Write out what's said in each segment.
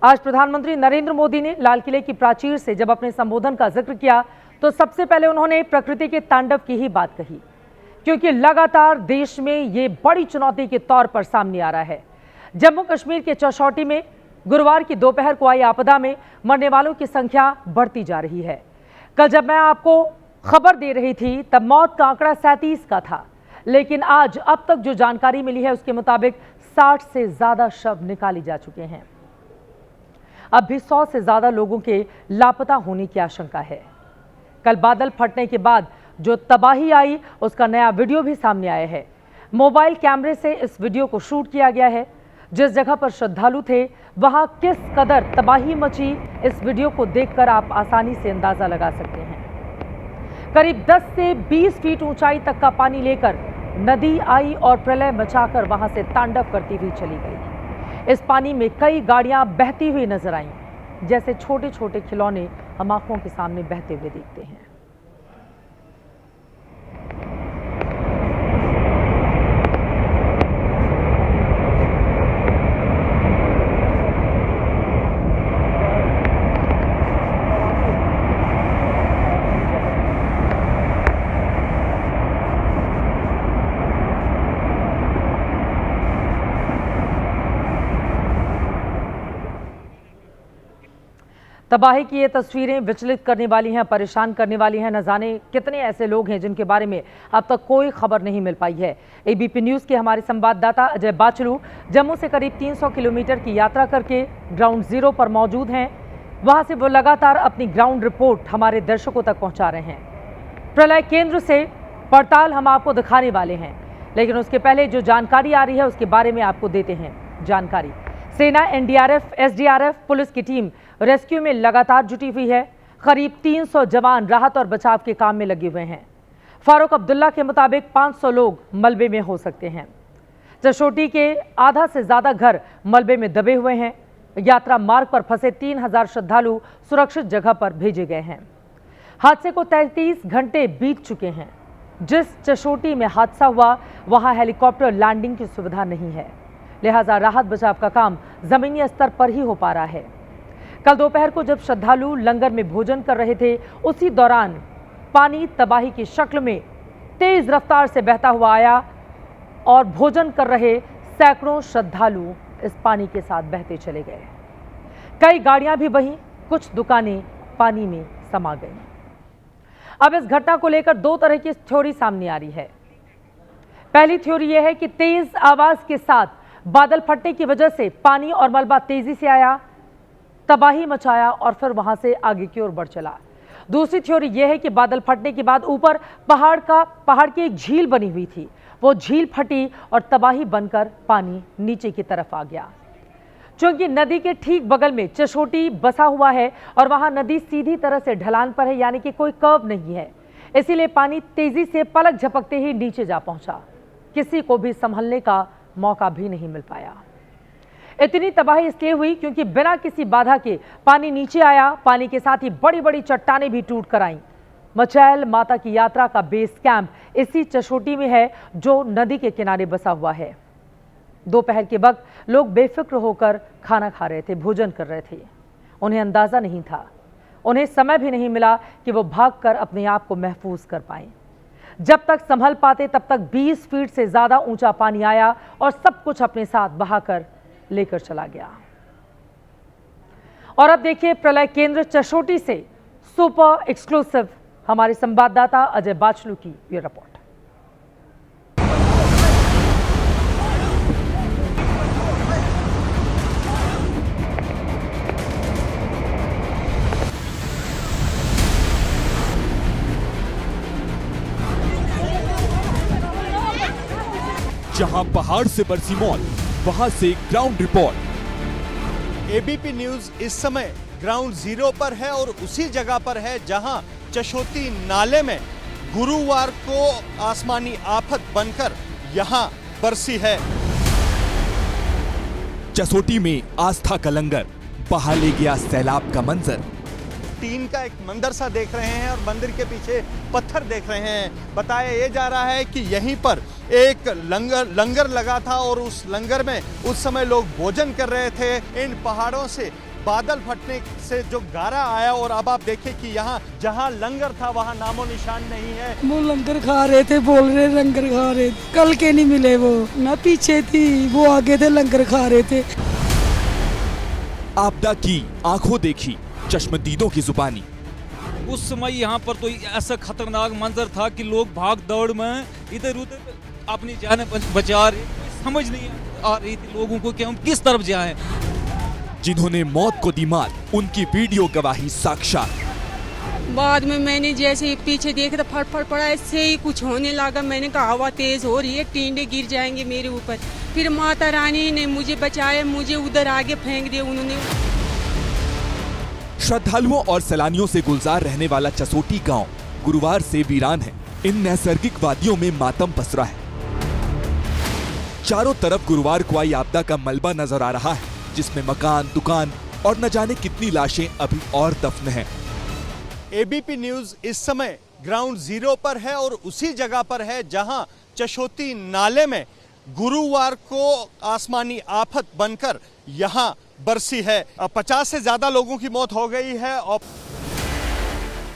आज प्रधानमंत्री नरेंद्र मोदी ने लाल किले की प्राचीर से जब अपने संबोधन का जिक्र किया तो सबसे पहले उन्होंने प्रकृति के तांडव की ही बात कही, क्योंकि लगातार देश में ये बड़ी चुनौती के तौर पर सामने आ रहा है। जम्मू कश्मीर के चौशौटी में गुरुवार की दोपहर को आई आपदा में मरने वालों की संख्या बढ़ती जा रही है। कल जब मैं आपको खबर दे रही थी तब मौत का आंकड़ा 37 का था, लेकिन आज अब तक जो जानकारी मिली है उसके मुताबिक 60 से ज्यादा शव निकाले जा चुके हैं। अब भी 100 से ज्यादा लोगों के लापता होने की आशंका है। कल बादल फटने के बाद जो तबाही आई उसका नया वीडियो भी सामने आया है। मोबाइल कैमरे से इस वीडियो को शूट किया गया है। जिस जगह पर श्रद्धालु थे वहां किस कदर तबाही मची, इस वीडियो को देखकर आप आसानी से अंदाजा लगा सकते हैं। करीब 10 से 20 फीट ऊंचाई तक का पानी लेकर नदी आई और प्रलय मचाकर वहां से तांडव करती हुई चली गई। इस पानी में कई गाड़ियां बहती हुई नजर आईं, जैसे छोटे छोटे खिलौने हम आंखों के सामने बहते हुए देखते हैं। तबाही की ये तस्वीरें विचलित करने वाली हैं, परेशान करने वाली हैं। न जाने कितने ऐसे लोग हैं जिनके बारे में अब तक कोई खबर नहीं मिल पाई है। एबीपी न्यूज़ के हमारे संवाददाता अजय बाचलू जम्मू से करीब 300 किलोमीटर की यात्रा करके ग्राउंड जीरो पर मौजूद हैं। वहां से वो लगातार अपनी ग्राउंड रिपोर्ट हमारे दर्शकों तक पहुंचा रहे हैं। प्रलय केंद्र से पड़ताल हम आपको दिखाने वाले हैं, लेकिन उसके पहले जो जानकारी आ रही है उसके बारे में आपको देते हैं जानकारी। सेना, एनडीआरएफ, एसडीआरएफ, पुलिस की टीम रेस्क्यू में लगातार जुटी हुई है। करीब 300 जवान राहत और बचाव के काम में लगे हुए हैं। फारूक अब्दुल्ला के मुताबिक 500 लोग मलबे में हो सकते हैं। चशोटी के आधा से ज्यादा घर मलबे में दबे हुए हैं। यात्रा मार्ग पर फंसे 3000 श्रद्धालु सुरक्षित जगह पर भेजे गए हैं। हादसे को 33 घंटे बीत चुके हैं। जिस चशोटी में हादसा हुआ वहां हेलीकॉप्टर लैंडिंग की सुविधा नहीं है, लिहाजा राहत बचाव का काम जमीनी स्तर पर ही हो पा रहा है। कल दोपहर को जब श्रद्धालु लंगर में भोजन कर रहे थे, उसी दौरान पानी तबाही की शक्ल में तेज रफ्तार से बहता हुआ आया और भोजन कर रहे सैकड़ों श्रद्धालु इस पानी के साथ बहते चले गए। कई गाड़ियां भी बहीं, कुछ दुकानें पानी में समा गईं। अब इस घटना को लेकर दो तरह की थ्योरी सामने आ रही है। पहली थ्योरी यह है कि तेज आवाज के साथ बादल फटने की वजह से पानी और मलबा तेजी से आया, तबाही मचाया और फिर वहां से आगे की ओर बढ़ चला। दूसरी थ्योरी यह है कि बादल फटने के बाद ऊपर पहाड़ की एक झील बनी हुई थी, वो झील फटी और तबाही बनकर पानी नीचे की तरफ आ गया। क्योंकि नदी के ठीक बगल में चशोटी बसा हुआ है और वहां नदी सीधी तरह से ढलान पर है, यानी कि कोई कर्व नहीं है, इसीलिए पानी तेजी से पलक झपकते ही नीचे जा पहुंचा। किसी को भी संभलने का मौका भी नहीं मिल पाया। इतनी तबाही इसलिए हुई क्योंकि बिना किसी बाधा के पानी नीचे आया। पानी के साथ ही बड़ी बड़ी चट्टानें भी टूट कर आईं। मचैल माता की यात्रा का बेस कैंप इसी चशोटी में है जो नदी के किनारे बसा हुआ है। दोपहर के वक्त लोग बेफिक्र होकर खाना खा रहे थे, भोजन कर रहे थे। उन्हें अंदाजा नहीं था, उन्हें समय भी नहीं मिला कि वो भागकर अपने आप को महफूज कर पाएं। जब तक संभल पाते तब तक 20 फीट से ज्यादा ऊंचा पानी आया और सब कुछ अपने साथ बहाकर लेकर चला गया। और अब देखिए प्रलय केंद्र चशोटी से सुपर एक्सक्लूसिव हमारे संवाददाता अजय बाचलू की ये रिपोर्ट। जहां पहाड़ से बरसी मौत, वहां से ग्राउंड रिपोर्ट। एबीपी न्यूज इस समय ग्राउंड जीरो पर है और उसी जगह पर है जहां चशोटी नाले में गुरुवार को आसमानी आफत बनकर यहां बरसी है। चशोटी में आस्था का लंगर, बहा ले गया सैलाब का मंजर। टीन का एक मंदिर सा देख रहे हैं और मंदिर के पीछे पत्थर देख रहे हैं। बताया ये जा रहा है कि यहीं पर एक लंगर लगा था और उस लंगर में उस समय लोग भोजन कर रहे थे। इन पहाड़ों से बादल फटने से जो गारा आया और अब आप देखें कि यहाँ जहाँ लंगर था वहाँ नामो निशान नहीं है। वो लंगर खा रहे थे, बोल रहे लंगर खा रहे थे, कल के नहीं मिले। वो मैं पीछे थी, वो आगे थे, लंगर खा रहे थे। आपदा की आंखों देखी, चश्मदीदों की जुबानी। उस समय यहाँ पर तो ऐसा खतरनाक मंजर था कि लोग भाग दौड़ में इधर उधर अपनी जान बचा रहे, समझ नहीं आ रही थी लोगों को कि हम किस तरफ जाएं। जिन्होंने मौत को दी मात, उनकी वीडियो गवाही साक्षात। बाद में मैंने जैसे ही पीछे देखा तो फटफट पड़ा, ऐसे ही कुछ होने लगा। मैंने कहा हवा तेज हो रही है, टींडे गिर जाएंगे मेरे ऊपर। फिर माता रानी ने मुझे बचाया, मुझे उधर आगे फेंक दिया उन्होंने। श्रद्धालुओं और सैलानियों से गुलजार रहने वाला चसोटी गांव गुरुवार से वीरान है। इन नैसर्गिक वादियों में मातम पसरा है। चारों तरफ गुरुवार को आई आपदा का मलबा नजर आ रहा है, जिसमें मकान, दुकान और न जाने कितनी लाशें अभी और दफन हैं। एबीपी न्यूज इस समय ग्राउंड जीरो पर है और उसी जगह पर है जहां चशोती नाले में गुरुवार को आसमानी आफत बनकर यहां बरसी है। 50 से ज्यादा लोगों की मौत हो गई है और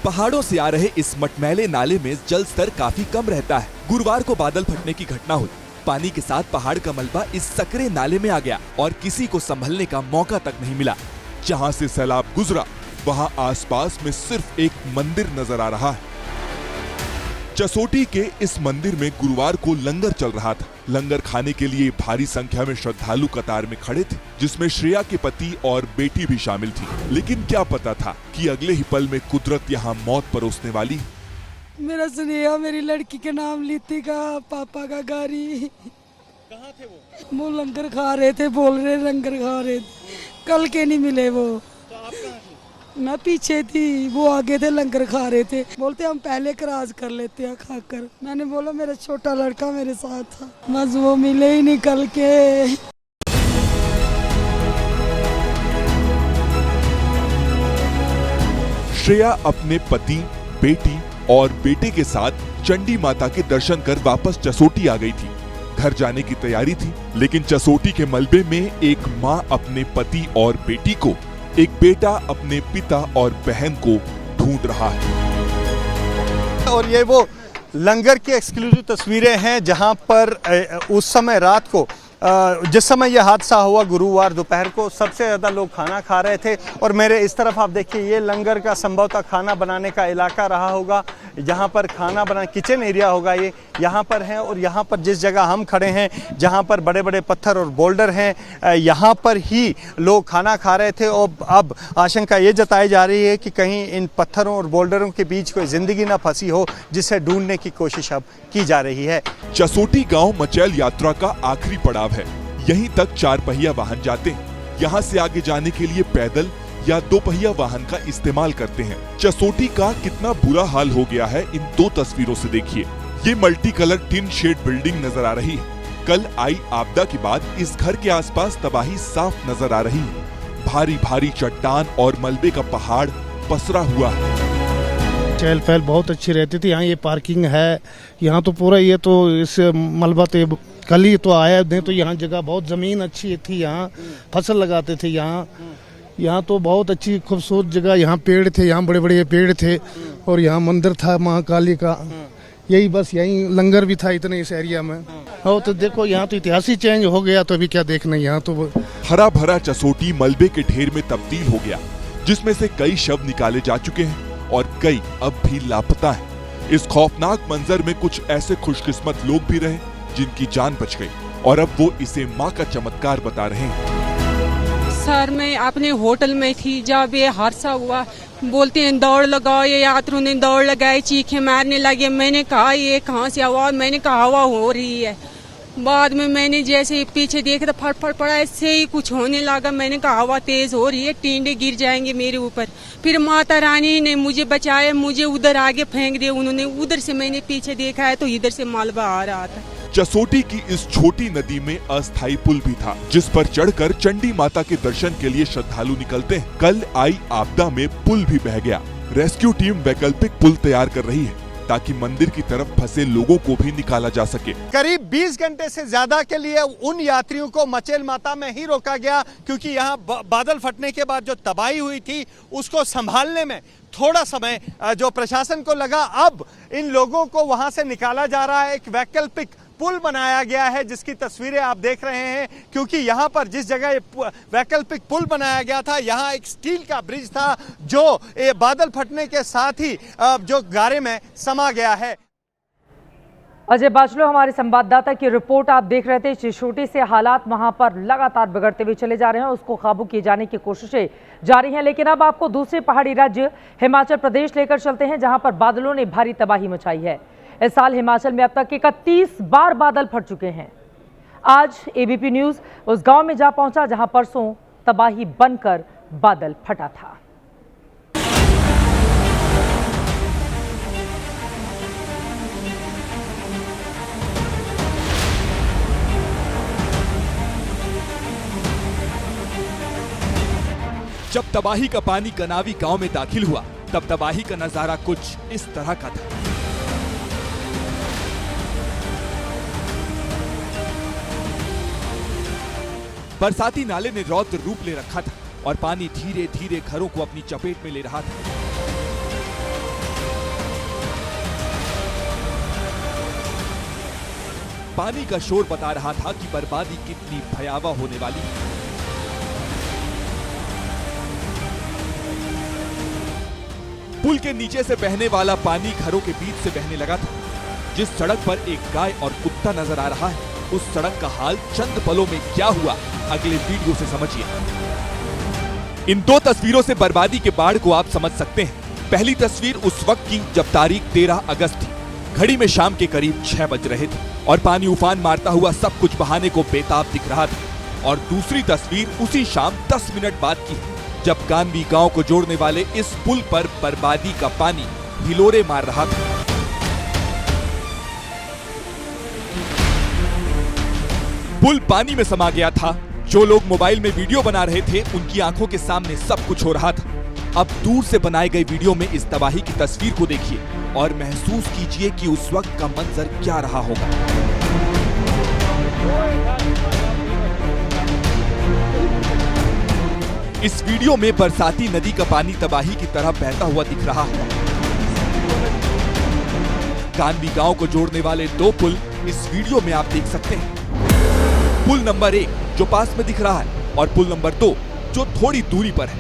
पहाड़ों से आ रहे इस मटमैले नाले में जल स्तर काफी कम रहता है। गुरुवार को बादल फटने की घटना हुई। पानी के साथ पहाड़ का मलबा इस सकरे नाले में आ गया और किसी को संभलने का मौका तक नहीं मिला। जहां से सैलाब गुजरा वहां आसपास में सिर्फ एक मंदिर नजर आ रहा है। चसोटी के इस मंदिर में गुरुवार को लंगर चल रहा था। लंगर खाने के लिए भारी संख्या में श्रद्धालु कतार में खड़े थे, जिसमें श्रेया के पति और बेटी भी शामिल थी। लेकिन क्या पता था कि अगले ही पल में कुदरत यहाँ मौत परोसने वाली है। मेरा स्नेहा मेरी लड़की के नाम लीती का पापा का गाड़ी। कहाँ थे वो लंगर खा रहे थे, बोल रहे लंगर खा रहे थे, कल के नहीं मिले। वो तो आप कहाँ थे? मैं पीछे थी, वो आगे थे, लंगर खा रहे थे। बोलते हम पहले क्रॉस कर लेते हैं खाकर। मैंने बोला मेरा छोटा लड़का मेरे साथ था, बस वो मिले ही नहीं कल के। श्रेया अपने पति, बेटी और बेटे के साथ चंडी माता के दर्शन कर वापस चसोटी आ गई थी। घर जाने की तैयारी थी, लेकिन चसोटी के मलबे में एक माँ अपने पति और बेटी को, एक बेटा अपने पिता और बहन को ढूंढ रहा है। और ये वो लंगर की एक्सक्लूसिव तस्वीरें हैं जहां पर उस समय रात को जिस समय यह हादसा हुआ गुरुवार दोपहर को सबसे ज़्यादा लोग खाना खा रहे थे। और मेरे इस तरफ आप देखिए ये लंगर का संभवतः खाना बनाने का इलाका रहा होगा, जहां पर खाना बना किचन एरिया होगा ये यहाँ पर है। और यहाँ पर जिस जगह हम खड़े हैं जहाँ पर बड़े बड़े पत्थर और बोल्डर हैं, यहाँ पर ही लोग खाना खा रहे थे। और अब आशंका ये जताई जा रही है कि कहीं इन पत्थरों और बोल्डरों के बीच कोई जिंदगी ना फंसी हो, जिसे ढूंढने की कोशिश अब की जा रही है। चसोटी गांव मचैल यात्रा का आखिरी पड़ाव है। यहीं तक 4 पहिया वाहन जाते हैं। यहाँ से आगे जाने के लिए पैदल या 2 पहिया वाहन का इस्तेमाल करते हैं। चसोटी का कितना बुरा हाल हो गया है इन 2 तस्वीरों से देखिए। ये multi colour tin shed building नजर आ रही है। कल आई आपदा के बाद इस घर के आसपास तबाही साफ नजर आ रही है। भारी भारी चट्टान और मलबे का पहाड़ पसरा हुआ है। चहल पहल बहुत अच्छी रहती थी। यहाँ ये पार्किंग है, यहाँ तो पूरा ये तो इस मलबा तो कल ही तो आया, नहीं तो यहाँ जगह बहुत ज़मीन अच्छी थी, यहाँ फसल लगाते थे। यहाँ तो बहुत अच्छी खूबसूरत जगह, यहाँ पेड़ थे, यहाँ बड़े बड़े पेड़ थे और यहाँ मंदिर था महाकाली का। यही बस यहीं लंगर भी था इतने इस एरिया में। और तो देखो यहाँ तो इतिहास ही चेंज हो गया, तो अभी क्या देखना। यहाँ तो हरा भरा चसोटी मलबे के ढेर में तब्दील हो गया, जिसमें से कई शव निकाले जा चुके हैं और कई अब भी लापता हैं। इस खौफनाक मंजर में कुछ ऐसे खुशकिस्मत लोग भी रहे जिनकी जान बच गई और अब वो इसे माँ का चमत्कार बता रहे हैं। सर मैं अपने होटल में थी जब ये हादसा हुआ, बोलते हैं दौड़ लगाओ, ये यात्रियों ने दौड़ लगाई, चीखे मारने लगे। मैंने कहा ये कहाँ से आवाज, मैंने कहा हवा हो रही है। बाद में मैंने जैसे पीछे देखा तो फटफट पड़ा, ऐसे ही कुछ होने लगा। मैंने कहा हवा तेज हो रही है, टींडे गिर जाएंगे मेरे ऊपर। फिर माता रानी ने मुझे बचाया, मुझे उधर आगे फेंक दिया उन्होंने। उधर से मैंने पीछे देखा है तो इधर से मलबा आ रहा था। चसोटी की इस छोटी नदी में अस्थायी पुल भी था, जिस पर चढ़कर चंडी माता के दर्शन के लिए श्रद्धालु निकलते हैं। कल आई आपदा में पुल भी बह गया। रेस्क्यू टीम वैकल्पिक पुल तैयार कर रही है। ताकि मंदिर की तरफ फंसे लोगों को भी निकाला जा सके। करीब 20 घंटे से ज्यादा के लिए उन यात्रियों को मचेल माता में ही रोका गया, क्योंकि यहाँ बादल फटने के बाद जो तबाही हुई थी उसको संभालने में थोड़ा समय जो प्रशासन को लगा। अब इन लोगों को वहां से निकाला जा रहा है। एक वैकल्पिक पुल बनाया गया है जिसकी तस्वीरें आप देख रहे हैं, क्योंकि यहाँ पर जिस जगह वैकल्पिक पुल बनाया गया था यहाँ एक स्टील का ब्रिज था जो बादल फटने के साथ ही जो गारे में समा गया है। अजय बाचलो हमारे संवाददाता की रिपोर्ट आप देख रहे थे। चिशोटी से हालात वहां पर लगातार बिगड़ते हुए चले जा रहे हैं, उसको काबू किए जाने की कोशिशें जारी हैं। लेकिन अब आपको दूसरे पहाड़ी राज्य हिमाचल प्रदेश लेकर चलते हैं, जहां पर बादलों ने भारी तबाही मचाई है। इस साल हिमाचल में अब तक 31 बार बादल फट चुके हैं। आज एबीपी न्यूज उस गांव में जा पहुंचा जहां परसों तबाही बनकर बादल फटा था। जब तबाही का पानी कनावी गांव में दाखिल हुआ तब तबाही का नजारा कुछ इस तरह का था। बरसाती नाले ने रौद्र रूप ले रखा था और पानी धीरे धीरे घरों को अपनी चपेट में ले रहा था। पानी का शोर बता रहा था कि बर्बादी कितनी भयावह होने वाली है। पुल के नीचे से बहने वाला पानी घरों के बीच से बहने लगा था। जिस सड़क पर एक गाय और कुत्ता नजर आ रहा है, उस सड़क का हाल चंद पलों में क्या हुआ अगले वीडियो से समझिए। इन दो तस्वीरों से बर्बादी के बाढ़ को आप समझ सकते हैं। पहली तस्वीर उस वक्त की जब तारीख 13 अगस्त थी। घड़ी में शाम के करीब 6 बज रहे थे और पानी उफान मारता हुआ सब कुछ बहाने को बेताब दिख रहा था। और दूसरी तस्वीर उसी शाम 10 मिनट बाद की है, जब कानवी गांव को जोड़ने वाले इस पुल पर बर्बादी का पानी हिलोरे मार रहा था। पुल पानी में समा गया था। जो लोग मोबाइल में वीडियो बना रहे थे उनकी आंखों के सामने सब कुछ हो रहा था। अब दूर से बनाए गए वीडियो में इस तबाही की तस्वीर को देखिए और महसूस कीजिए कि उस वक्त का मंजर क्या रहा होगा। इस वीडियो में बरसाती नदी का पानी तबाही की तरह बहता हुआ दिख रहा है। कानवी गांव को जोड़ने वाले 2 पुल इस वीडियो में आप देख सकते हैं। पुल नंबर 1 जो पास में दिख रहा है और पुल नंबर 2 जो थोड़ी दूरी पर है।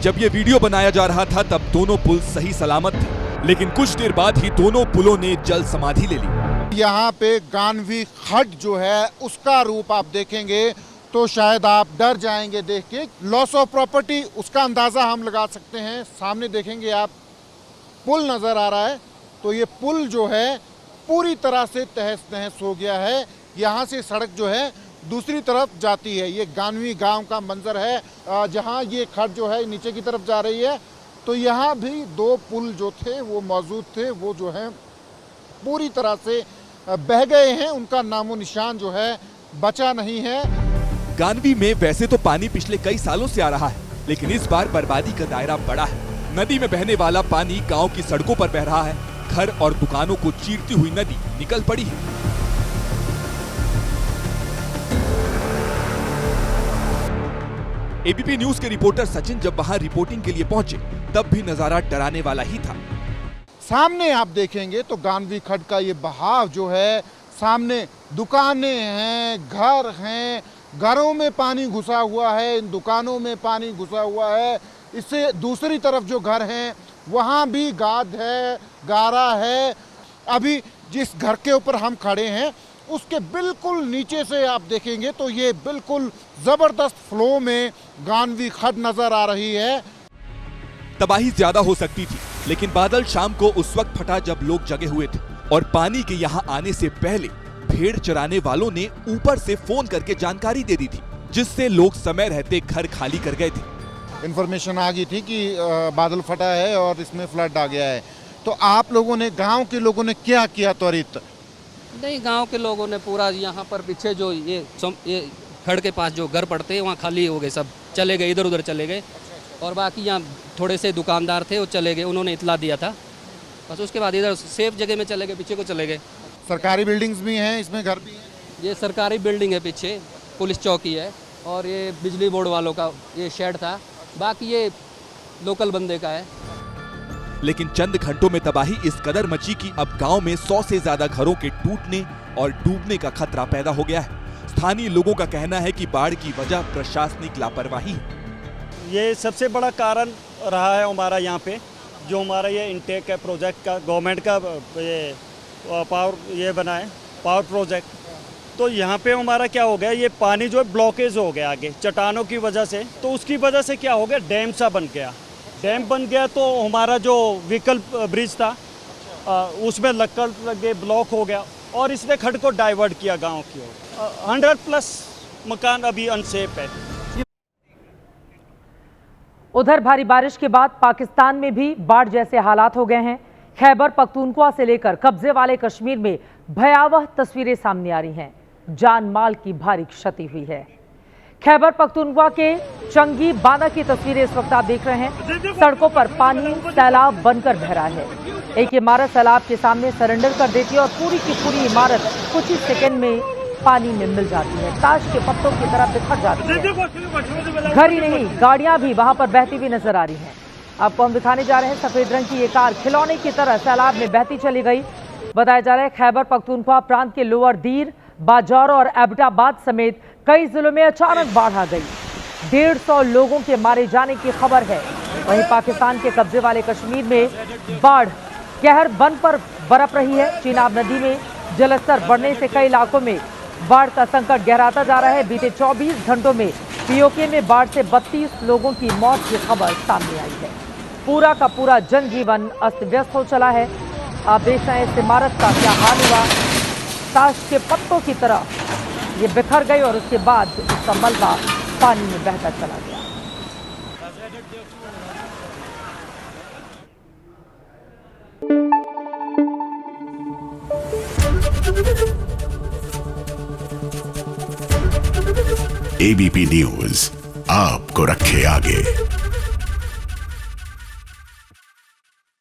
जब ये वीडियो बनाया जा रहा था तब दोनों पुल सही सलामत थे, लेकिन कुछ देर बाद ही दोनों पुलों ने जल समाधि ले ली। यहाँ पे गानवी खड्ड जो है उसका रूप आप देखेंगे तो शायद आप डर जाएंगे देख के। लॉस ऑफ प्रॉपर्टी उसका अंदाजा हम लगा सकते हैं। सामने देखेंगे आप पुल नजर आ रहा है, तो ये पुल जो है पूरी तरह से तहस नहस हो गया है। यहाँ से सड़क जो है दूसरी तरफ जाती है। ये गानवी गांव का मंजर है जहाँ ये खड्ड जो है नीचे की तरफ जा रही है। तो यहाँ भी 2 पुल जो थे वो मौजूद थे, वो जो है पूरी तरह से बह गए हैं। उनका नामो निशान जो है बचा नहीं है। गानवी में वैसे तो पानी पिछले कई सालों से आ रहा है, लेकिन इस बार बर्बादी का दायरा बड़ा है। नदी में बहने वाला पानी गांव की सड़कों पर बह रहा है। घर और दुकानों को चीरती हुई नदी निकल पड़ी है। एबीपी न्यूज के रिपोर्टर सचिन जब वहां रिपोर्टिंग के लिए पहुंचे तब भी नजारा डराने वाला ही था। सामने आप देखेंगे तो गानवी खड्ड का ये बहाव जो है, सामने दुकानें हैं, घर हैं, घरों में पानी घुसा हुआ है, इन दुकानों में पानी घुसा हुआ है। इससे दूसरी तरफ जो घर हैं वहाँ भी गाद है, गारा है। अभी जिस घर के ऊपर हम खड़े हैं उसके बिल्कुल नीचे से आप देखेंगे तो ये बिल्कुल जबरदस्त फ्लो में गानवी खड्ड नजर आ रही है। तबाही ज्यादा हो सकती थी, लेकिन बादल शाम को उस वक्त फटा जब लोग जगे हुए थे और पानी के यहाँ आने से पहले भेड़ चराने वालों ने ऊपर से फोन करके जानकारी दे दी थी, जिससे लोग समय रहते घर खाली कर गए थे। इन्फॉर्मेशन आ गई थी कि बादल फटा है और इसमें फ्लड आ गया है, तो आप लोगों ने, गांव के लोगों ने क्या किया त्वरित? नहीं, गांव के लोगों ने पूरा यहाँ पर पीछे जो ये खड़ के पास जो घर पड़ते हैं वहाँ खाली हो गए, सब चले गए, इधर उधर चले गए। और बाकी यहाँ थोड़े से दुकानदार थे वो चले गए, उन्होंने इतला दिया था बस। उसके बाद इधर सेफ जगह में चले गए, पीछे को चले गए। सरकारी बिल्डिंग्स भी हैं, इसमें घर भी हैं। ये सरकारी बिल्डिंग है, पीछे पुलिस चौकी है और ये बिजली बोर्ड वालों का ये शेड था, बाकी ये लोकल बंदे का है। लेकिन चंद घंटों में तबाही इस कदर मची कि अब गांव में 100 से ज्यादा घरों के टूटने और डूबने का खतरा पैदा हो गया है। स्थानीय लोगों का कहना है कि बाढ़ की वजह प्रशासनिक लापरवाही है। ये सबसे बड़ा कारण रहा है हमारा यहाँ पे, जो हमारा ये इनटेक है प्रोजेक्ट का, गवर्नमेंट का ये पावर ये बना है पावर प्रोजेक्ट। तो यहाँ पे हमारा क्या हो गया, ये पानी जो है ब्लॉकेज हो गया आगे चट्टानों की वजह से। तो उसकी वजह से क्या हो गया, डैम सा बन गया। डैम बन गया तो हमारा जो व्हीकल ब्रिज था उसमें लक्कड़ लग गए, ब्लॉक हो गया और इसने खड्ड को डाइवर्ट किया गांव की ओर। 100+ मकान अभी अनसेफ है। उधर भारी बारिश के बाद पाकिस्तान में भी बाढ़ जैसे हालात हो गए हैं। खैबर पख्तूनख्वा से लेकर कब्जे वाले कश्मीर में भयावह तस्वीरें सामने आ रही हैं। जान माल की भारी क्षति हुई है। खैबर पख्तूनख्वा के चंगी बांदा की तस्वीरें इस वक्त आप देख रहे हैं। सड़कों पर पानी सैलाब बनकर बह रहा है। एक इमारत सैलाब के सामने सरेंडर कर देती है और पूरी की पूरी इमारत कुछ ही सेकंड में पानी में मिल जाती है, ताश के पत्तों की तरह बिखर जाती है। घर ही नहीं, गाड़ियां भी वहां पर बहती हुई नजर आ रही हैं। आपको हम दिखाने जा रहे हैं सफेद रंग की ये कार खिलौने की तरह सैलाब में बहती चली गई। बताया जा रहा है खैबर पख्तूनख्वा प्रांत के लोअर दीर, बाजार और एबटाबाद समेत कई जिलों में अचानक बाढ़ आ गई। 150 लोगों के मारे जाने की खबर है। वहीं पाकिस्तान के कब्जे वाले कश्मीर में बाढ़ कहर बन पर बरप रही है। चिनाब नदी में जलस्तर बढ़ने से कई इलाकों में बाढ़ का संकट गहराता जा रहा है। बीते 24 घंटों में पीओके में बाढ़ से 32 लोगों की मौत की खबर सामने आई है। पूरा का पूरा जनजीवन अस्त व्यस्त हो चला है। आप देख रहे हैं इस इमारत का क्या हाल हुआ। ताश के पत्तों की तरह ये बिखर गई और उसके बाद इसका मलबा पानी में बहकर चला गया। एबीपी न्यूज आपको रखे आगे।